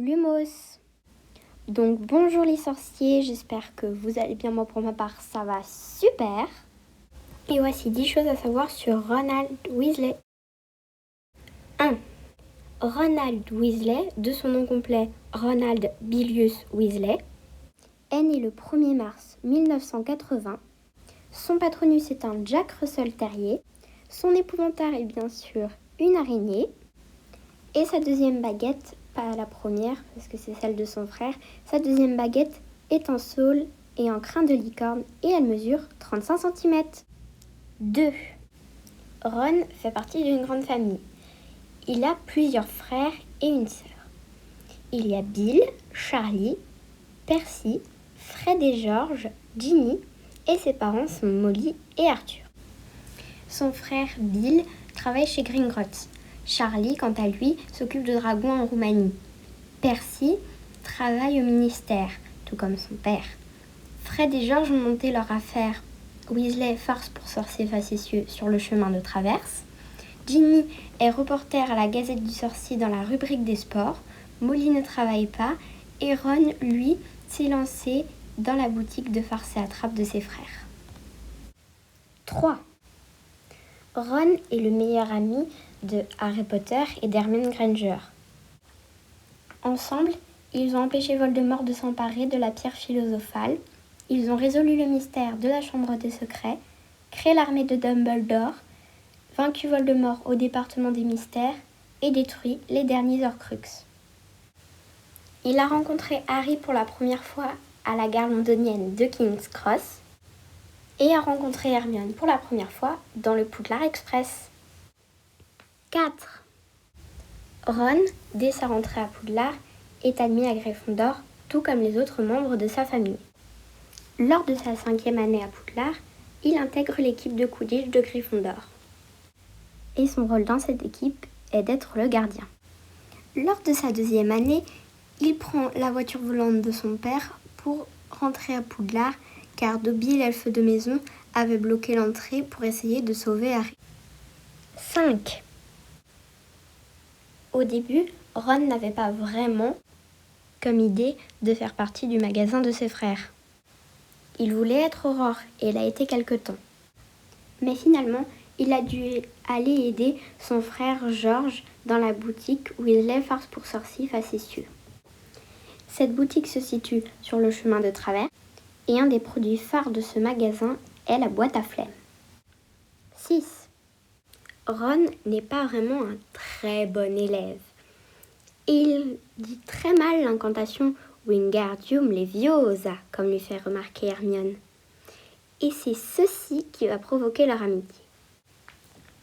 Lumos. Donc bonjour les sorciers, j'espère que vous allez bien. Moi pour ma part ça va super. Et voici 10 choses à savoir sur Ronald Weasley. 1. Ronald Weasley, de son nom complet Ronald Bilius Weasley, est né le 1er mars 1980. Son patronus est un Jack Russell Terrier. Son épouvantail est bien sûr une araignée. Et sa deuxième baguette, pas la première parce que c'est celle de son frère, sa deuxième baguette est en saule et en crin de licorne et elle mesure 35 cm. 2. Ron fait partie d'une grande famille. Il a plusieurs frères et une sœur. Il y a Bill, Charlie, Percy, Fred et George, Ginny et ses parents sont Molly et Arthur. Son frère Bill travaille chez Gringotts. Charlie, quant à lui, s'occupe de dragons en Roumanie. Percy travaille au ministère, tout comme son père. Fred et George ont monté leur affaire Weasley farce pour sorciers facétieux sur le chemin de traverse. Ginny est reporter à la Gazette du Sorcier dans la rubrique des sports. Molly ne travaille pas et Ron, lui, s'est lancé dans la boutique de farce et attrape de ses frères. 3. Ron est le meilleur ami de Harry Potter et d'Hermione Granger. Ensemble, ils ont empêché Voldemort de s'emparer de la pierre philosophale. Ils ont résolu le mystère de la Chambre des Secrets, créé l'armée de Dumbledore, vaincu Voldemort au département des mystères et détruit les derniers Horcruxes. Il a rencontré Harry pour la première fois à la gare londonienne de King's Cross et a rencontré Hermione pour la première fois dans le Poudlard Express. 4. Ron, dès sa rentrée à Poudlard, est admis à Gryffondor, tout comme les autres membres de sa famille. Lors de sa 5e année à Poudlard, il intègre l'équipe de Quidditch de Gryffondor. Et son rôle dans cette équipe est d'être le gardien. Lors de sa 2e année, il prend la voiture volante de son père pour rentrer à Poudlard, car Dobby, l'elfe de maison, avait bloqué l'entrée pour essayer de sauver Harry. 5. Au début, Ron n'avait pas vraiment comme idée de faire partie du magasin de ses frères. Il voulait être Aurore et l'a été quelque temps. Mais finalement, il a dû aller aider son frère George dans la boutique Weasley farce pour sorciers facétieux. Cette boutique se situe sur le chemin de travers et un des produits phares de ce magasin est la boîte à flemme. 6. Ron n'est pas vraiment un très bon élève. Il dit très mal l'incantation Wingardium Leviosa, comme lui fait remarquer Hermione. Et c'est ceci qui va provoquer leur amitié.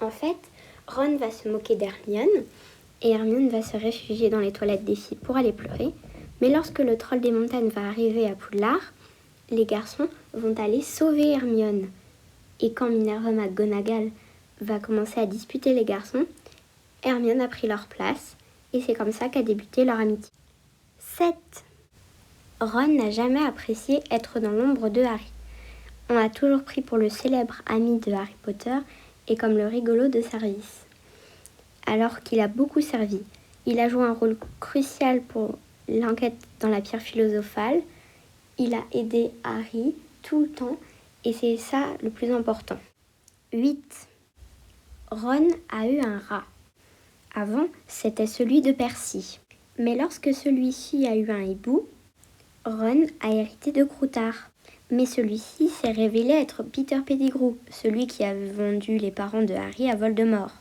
En fait, Ron va se moquer d'Hermione et Hermione va se réfugier dans les toilettes des filles pour aller pleurer. Mais lorsque le troll des montagnes va arriver à Poudlard, les garçons vont aller sauver Hermione. Et quand Minerva McGonagall va commencer à disputer les garçons, Hermione a pris leur place et c'est comme ça qu'a débuté leur amitié. 7. Ron n'a jamais apprécié être dans l'ombre de Harry. On l'a toujours pris pour le célèbre ami de Harry Potter et comme le rigolo de service. Alors qu'il a beaucoup servi. Il a joué un rôle crucial pour l'enquête dans la pierre philosophale. Il a aidé Harry tout le temps et c'est ça le plus important. 8. Ron a eu un rat. Avant, c'était celui de Percy. Mais lorsque celui-ci a eu un hibou, Ron a hérité de Croutard. Mais celui-ci s'est révélé être Peter Pettigrew, celui qui avait vendu les parents de Harry à Voldemort.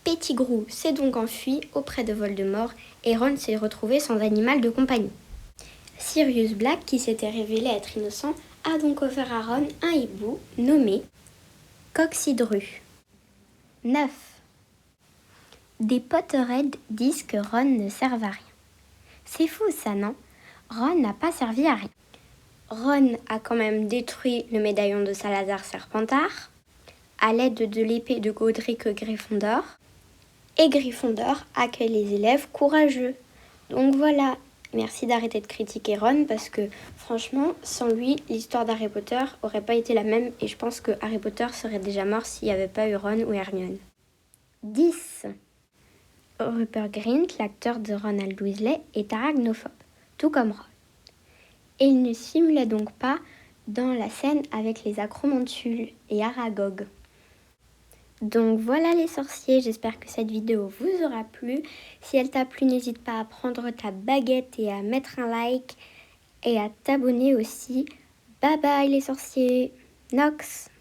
Pettigrew s'est donc enfui auprès de Voldemort et Ron s'est retrouvé sans animal de compagnie. Sirius Black, qui s'était révélé être innocent, a donc offert à Ron un hibou nommé Coxydru. 9. Des Potterheads disent que Ron ne sert à rien. C'est fou ça, non? Ron n'a pas servi à rien. Ron a quand même détruit le médaillon de Salazar Serpentard à l'aide de l'épée de Godric Gryffondor et Gryffondor accueille les élèves courageux. Donc voilà, merci d'arrêter de critiquer Ron parce que franchement, sans lui, l'histoire d'Harry Potter aurait pas été la même et je pense que Harry Potter serait déjà mort s'il n'y avait pas eu Ron ou Hermione. 10. Rupert Grint, l'acteur de Ronald Weasley, est arachnophobe, tout comme Ron. Et il ne simulait donc pas dans la scène avec les acromantules et Aragog. Donc voilà les sorciers, j'espère que cette vidéo vous aura plu. Si elle t'a plu, n'hésite pas à prendre ta baguette et à mettre un like et à t'abonner aussi. Bye bye les sorciers, Nox.